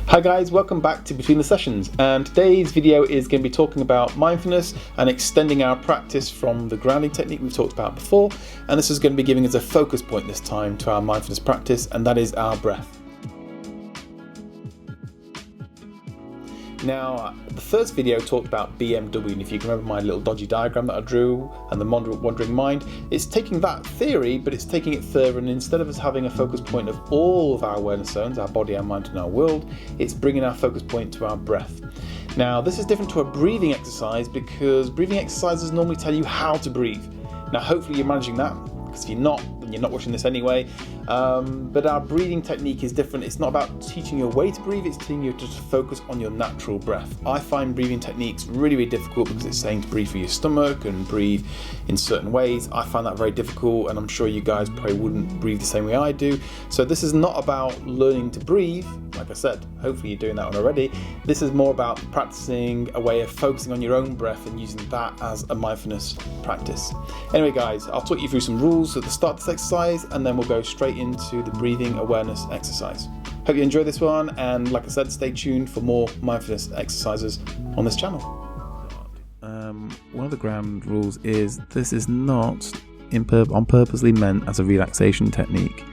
Hi guys, welcome back to Between the Sessions, and today's video is going to be talking about mindfulness and extending our practice from the grounding technique we've talked about before, and this is going to be giving us a focus point this time to our mindfulness practice, and that is our breath. Now, the first video talked about BMW, and if you can remember my little dodgy diagram that I drew and the wandering mind, it's taking that theory, but it's taking it further, and instead of us having a focus point of all of our awareness zones, our body, our mind, and our world, it's bringing our focus point to our breath. Now, this is different to a breathing exercise because breathing exercises normally tell you how to breathe. Now, hopefully you're managing that, because if you're not, then you're not watching this anyway. But our breathing technique is different. It's not about teaching you a way to breathe, it's teaching you to just focus on your natural breath. I find breathing techniques really difficult because it's saying to breathe through your stomach and breathe in certain ways. I find that very difficult, and I'm sure you guys probably wouldn't breathe the same way I do. So this is not about learning to breathe. Like I said, hopefully you're doing that one already. This is more about practicing a way of focusing on your own breath and using that as a mindfulness practice. Anyway guys, I'll talk you through some rules at the start of this exercise, and then we'll go straight into the breathing awareness exercise. Hope you enjoy this one, and like I said, stay tuned for more mindfulness exercises on this channel. One of the ground rules is this is not on purposely meant as a relaxation technique.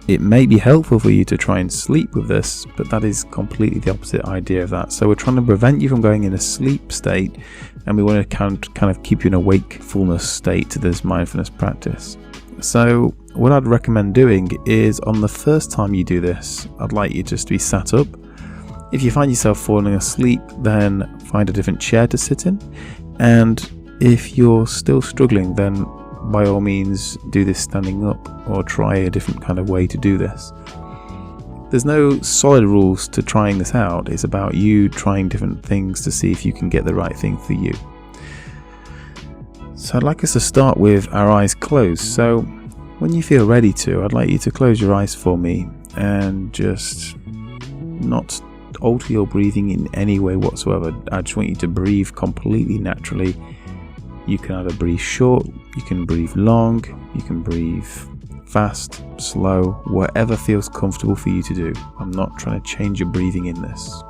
It may be helpful for you to try and sleep with this, but that is completely the opposite idea of that. So we're trying to prevent you from going in a sleep state, and we want to kind of keep you in a wakefulness state to this mindfulness practice. So what I'd recommend doing is, on the first time you do this, I'd like you just to be sat up. If you find yourself falling asleep, then find a different chair to sit in, and if you're still struggling, then by all means do this standing up, or try a different kind of way to do this. There's no solid rules to trying this out. It's about you trying different things to see if you can get the right thing for you. So I'd like us to start with our eyes closed. So when you feel ready to, I'd like you to close your eyes for me and just not alter your breathing in any way whatsoever. I just want you to breathe completely naturally. You can either breathe short, you can breathe long, you can breathe fast, slow, whatever feels comfortable for you to do. I'm not trying to change your breathing in this.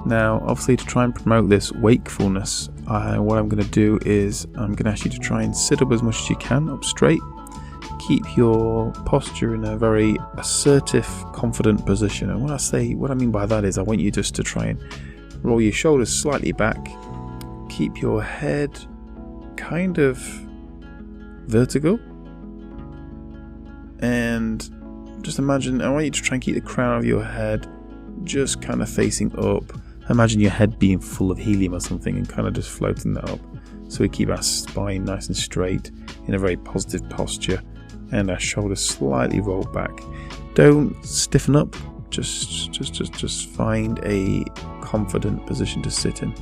Now, obviously, to try and promote this wakefulness, what I'm going to do is I'm going to ask you to try and sit up as much as you can, up straight. Keep your posture in a very assertive, confident position. And what I mean by that is I want you just to try and roll your shoulders slightly back. Keep your head kind of vertical, and just imagine, I want you to try and keep the crown of your head just kind of facing up. Imagine your head being full of helium or something and kind of just floating that up. So we keep our spine nice and straight in a very positive posture, and our shoulders slightly rolled back. Don't stiffen up, just find a confident position to sit in.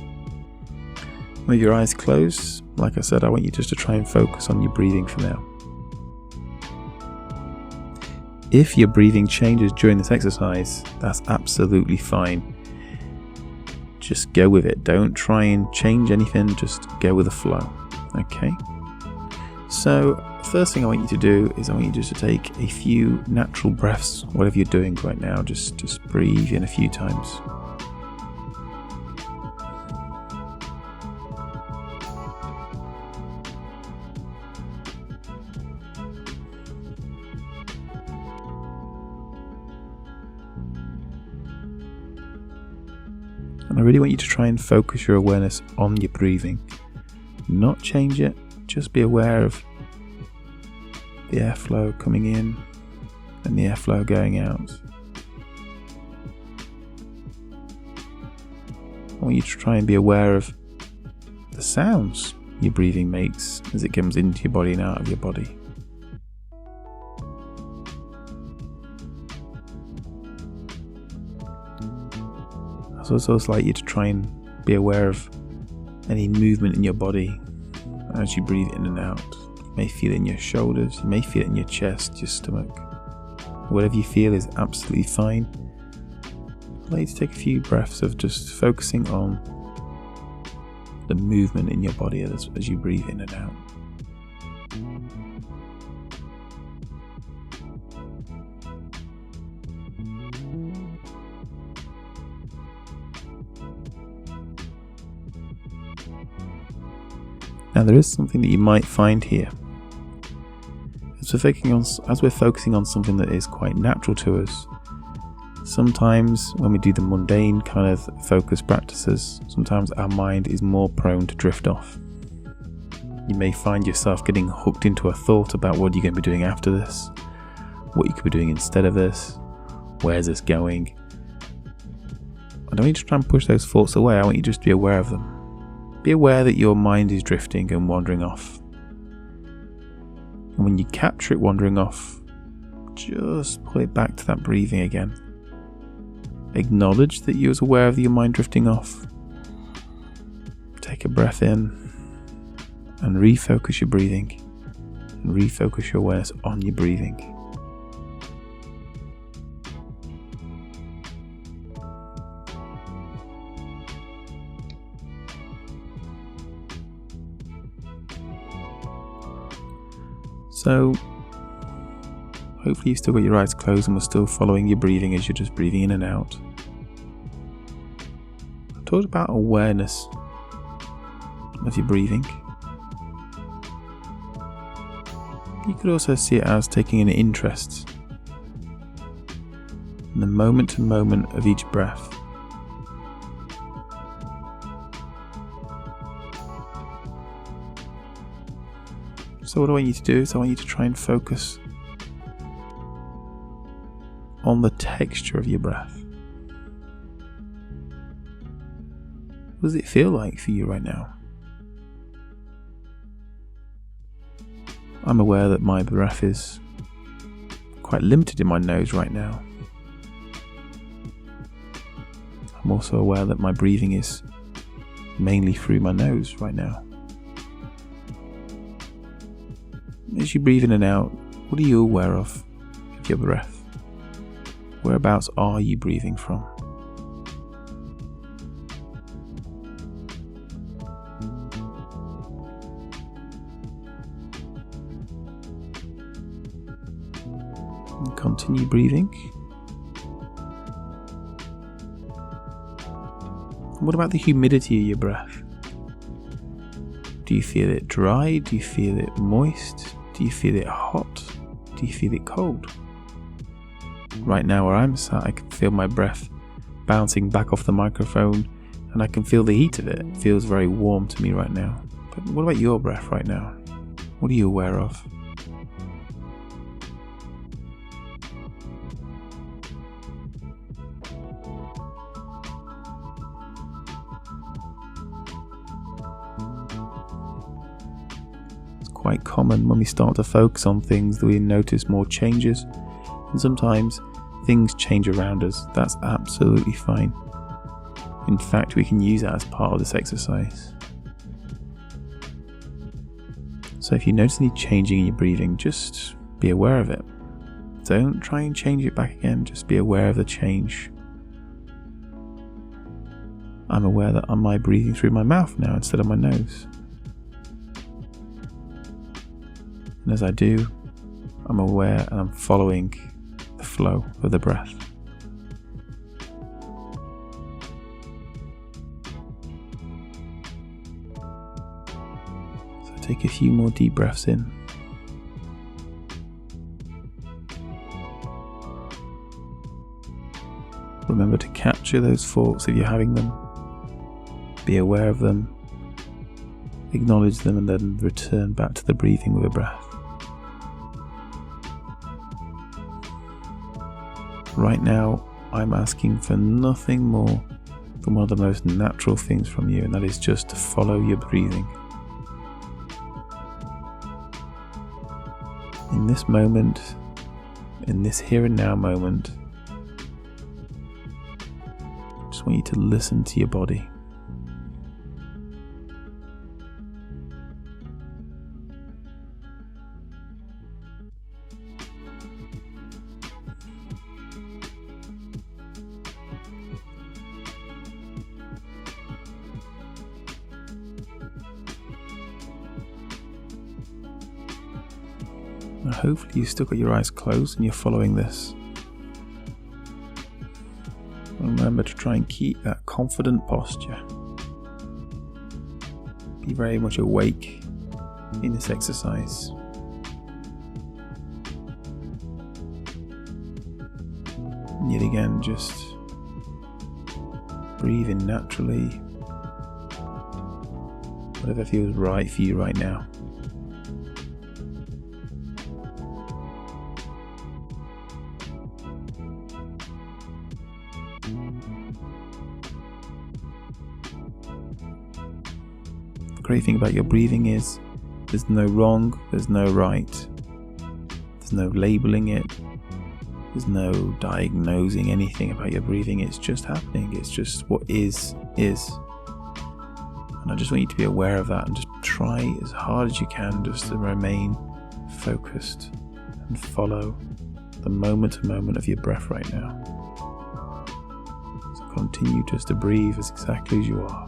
With your eyes closed, like I said, I want you just to try and focus on your breathing for now. If your breathing changes during this exercise, that's absolutely fine. Just go with it. Don't try and change anything, just go with the flow. Okay? So, first thing I want you to do is I want you just to take a few natural breaths, whatever you're doing right now, just breathe in a few times. And I really want you to try and focus your awareness on your breathing. Not change it, just be aware of the airflow coming in and the airflow going out. I want you to try and be aware of the sounds your breathing makes as it comes into your body and out of your body. I'd also like you to try and be aware of any movement in your body as you breathe in and out. You may feel it in your shoulders, you may feel it in your chest, your stomach. Whatever you feel is absolutely fine. I'd like you to take a few breaths of just focusing on the movement in your body as you breathe in and out. Now there is something that you might find here. As we're focusing on something that is quite natural to us, sometimes when we do the mundane kind of focus practices, sometimes our mind is more prone to drift off. You may find yourself getting hooked into a thought about what you're going to be doing after this, what you could be doing instead of this, where's this going. I don't want you to try and push those thoughts away, I want you just to be aware of them. Be aware that your mind is drifting and wandering off. And when you capture it wandering off, just pull it back to that breathing again. Acknowledge that you're aware of your mind drifting off. Take a breath in and refocus your breathing. And refocus your awareness on your breathing. So, hopefully you've still got your eyes closed and we're still following your breathing as you're just breathing in and out. I talked about awareness of your breathing. You could also see it as taking an interest in the moment to moment of each breath. So what I want you to do is I want you to try and focus on the texture of your breath. What does it feel like for you right now? I'm aware that my breath is quite limited in my nose right now. I'm also aware that my breathing is mainly through my nose right now. As you breathe in and out, what are you aware of your breath? Whereabouts are you breathing from? And continue breathing. And what about the humidity of your breath? Do you feel it dry? Do you feel it moist? Do you feel it hot? Do you feel it cold? Right now where I'm sat, I can feel my breath bouncing back off the microphone and I can feel the heat of it. It feels very warm to me right now. But what about your breath right now? What are you aware of? Quite common when we start to focus on things that we notice more changes, and sometimes things change around us. That's absolutely fine. In fact, we can use that as part of this exercise. So if you notice any changing in your breathing, just be aware of it. Don't try and change it back again, just be aware of the change. I'm aware that am I breathing through my mouth now instead of my nose? And as I do, I'm aware and I'm following the flow of the breath. So take a few more deep breaths in. Remember to capture those thoughts if you're having them. Be aware of them. Acknowledge them and then return back to the breathing with a breath. Right now, I'm asking for nothing more than one of the most natural things from you, and that is just to follow your breathing. In this moment, in this here and now moment, I just want you to listen to your body. Now hopefully you've still got your eyes closed and you're following this. Remember to try and keep that confident posture. Be very much awake in this exercise. And yet again, just breathe in naturally, whatever feels right for you right now. The great thing about your breathing is there's no wrong, there's no right, there's no labeling it, there's no diagnosing anything about your breathing. It's just happening. It's just what is. And I just want you to be aware of that and just try as hard as you can just to remain focused and follow the moment to moment of your breath right now. So continue just to breathe as exactly as you are.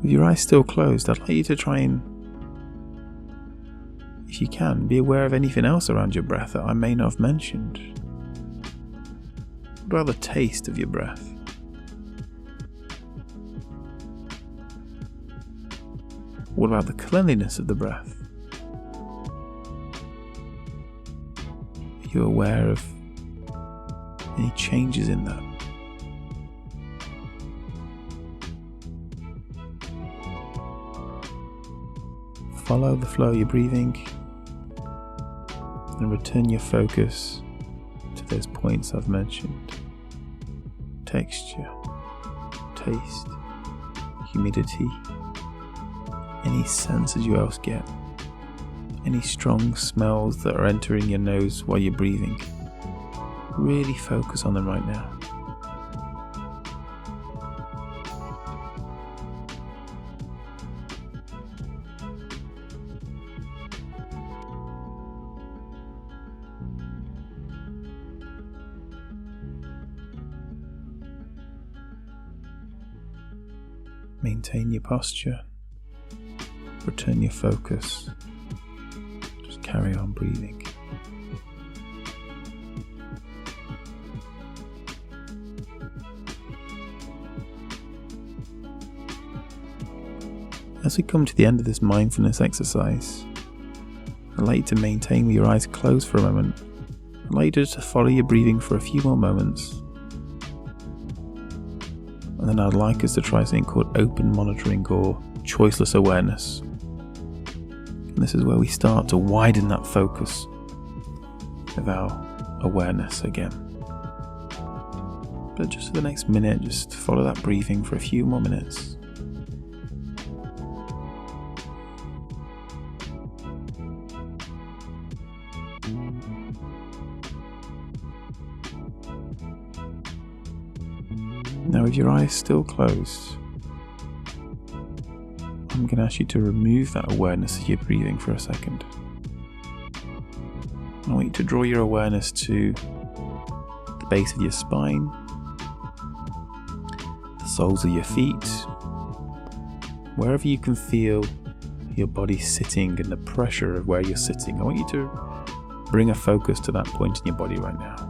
With your eyes still closed, I'd like you to try and, if you can, be aware of anything else around your breath that I may not have mentioned. What about the taste of your breath? What about the cleanliness of the breath? Are you aware of any changes in that? Follow the flow of your breathing and return your focus to those points I've mentioned. Texture, taste, humidity, any senses you else get, any strong smells that are entering your nose while you're breathing. Really focus on them right now. Maintain your posture, return your focus, just carry on breathing. As we come to the end of this mindfulness exercise, I'd like you to maintain with your eyes closed for a moment. I'd like you to follow your breathing for a few more moments. And then I'd like us to try something called open monitoring or choiceless awareness. And this is where we start to widen that focus of our awareness again. But just for the next minute, just follow that breathing for a few more minutes. Now with your eyes still closed, I'm going to ask you to remove that awareness of your breathing for a second. I want you to draw your awareness to the base of your spine, the soles of your feet, wherever you can feel your body sitting and the pressure of where you're sitting. I want you to bring a focus to that point in your body right now.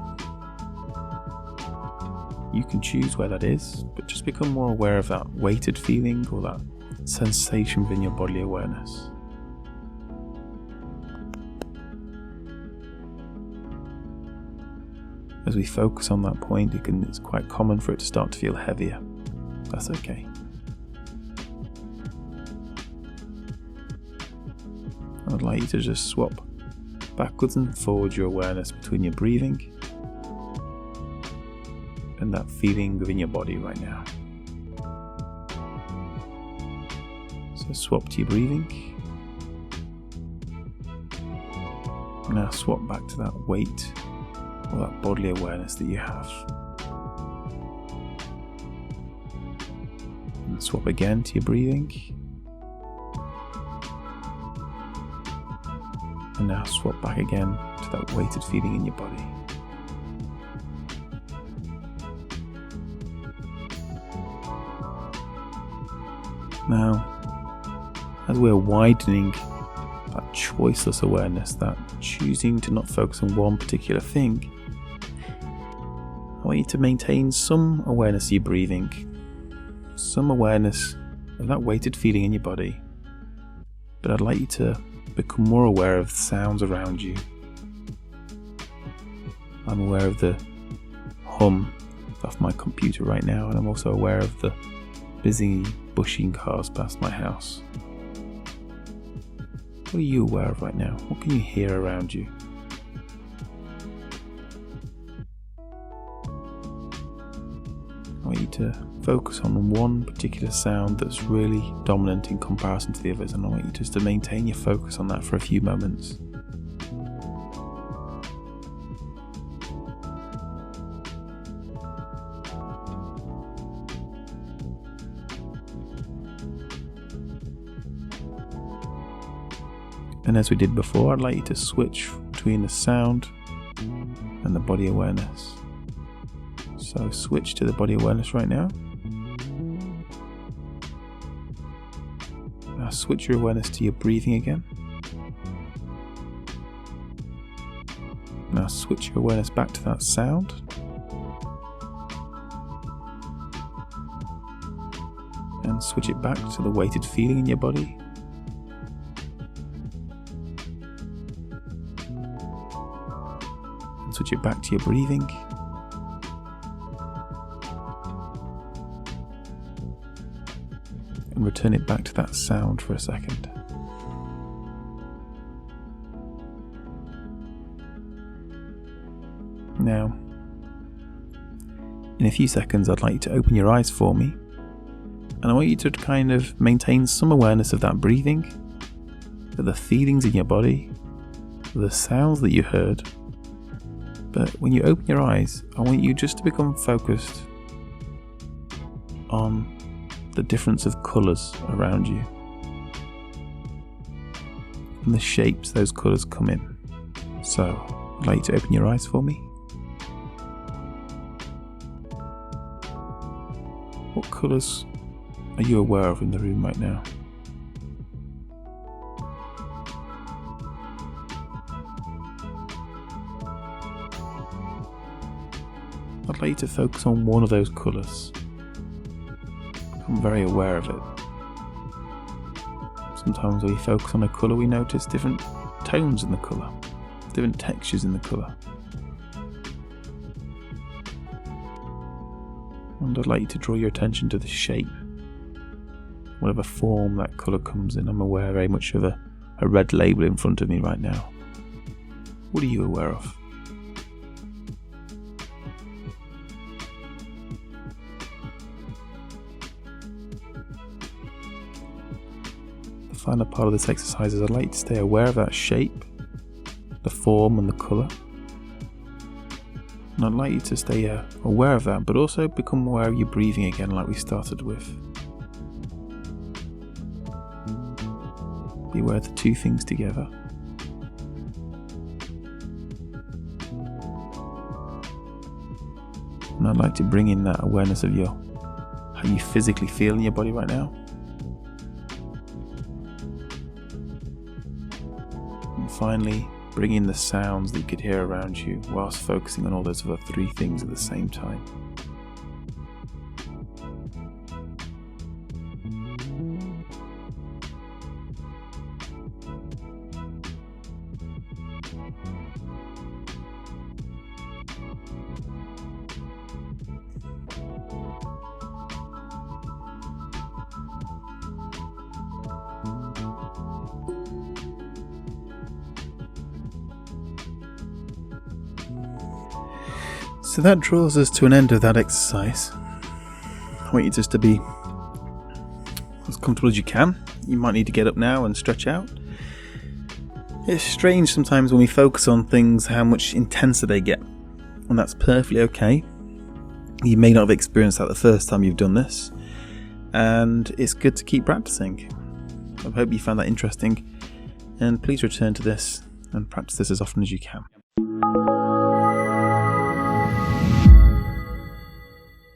You can choose where that is, but just become more aware of that weighted feeling or that sensation within your bodily awareness. As we focus on that point, it's quite common for it to start to feel heavier. That's okay. I would like you to just swap backwards and forwards your awareness between your breathing and that feeling within your body right now. So swap to your breathing. Now swap back to that weight or that bodily awareness that you have. And swap again to your breathing. And now swap back again to that weighted feeling in your body. Now, as we're widening that choiceless awareness, that choosing to not focus on one particular thing, want you to maintain some awareness of your breathing, some awareness of that weighted feeling in your body. But I'd like you to become more aware of the sounds around you. I'm aware of the hum off my computer right now, and I'm also aware of the busy, bushing cars past my house. What are you aware of right now? What can you hear around you? I want you to focus on one particular sound that's really dominant in comparison to the others, and I want you just to maintain your focus on that for a few moments. And as we did before, I'd like you to switch between the sound and the body awareness. So switch to the body awareness right now. Now switch your awareness to your breathing again. Now switch your awareness back to that sound. And switch it back to the weighted feeling in your body. And switch it back to your breathing. And return it back to that sound for a second. Now, in a few seconds, I'd like you to open your eyes for me, and I want you to kind of maintain some awareness of that breathing, of the feelings in your body, of the sounds that you heard. But when you open your eyes, I want you just to become focused on the difference of colours around you and the shapes those colours come in. So, I'd like you to open your eyes for me. What colours are you aware of in the room right now? I'd like you to focus on one of those colours. I'm very aware of it. Sometimes when we focus on a colour, we notice different tones in the colour, different textures in the colour. And I'd like you to draw your attention to the shape, whatever form that colour comes in. I'm aware very much of a red label in front of me right now. What are you aware of? The final part of this exercise is I'd like you to stay aware of that shape, the form and the colour. And I'd like you to stay aware of that, but also become aware of your breathing again like we started with. Be aware of the two things together. And I'd like to bring in that awareness of how you physically feel in your body right now. And finally, bring in the sounds that you could hear around you whilst focusing on all those other three things at the same time. So that draws us to an end of that exercise. I want you just to be as comfortable as you can. You might need to get up now and stretch out. It's strange sometimes when we focus on things how much intenser they get, and that's perfectly okay. You may not have experienced that the first time you've done this, and it's good to keep practicing. I hope you found that interesting, and please return to this and practice this as often as you can.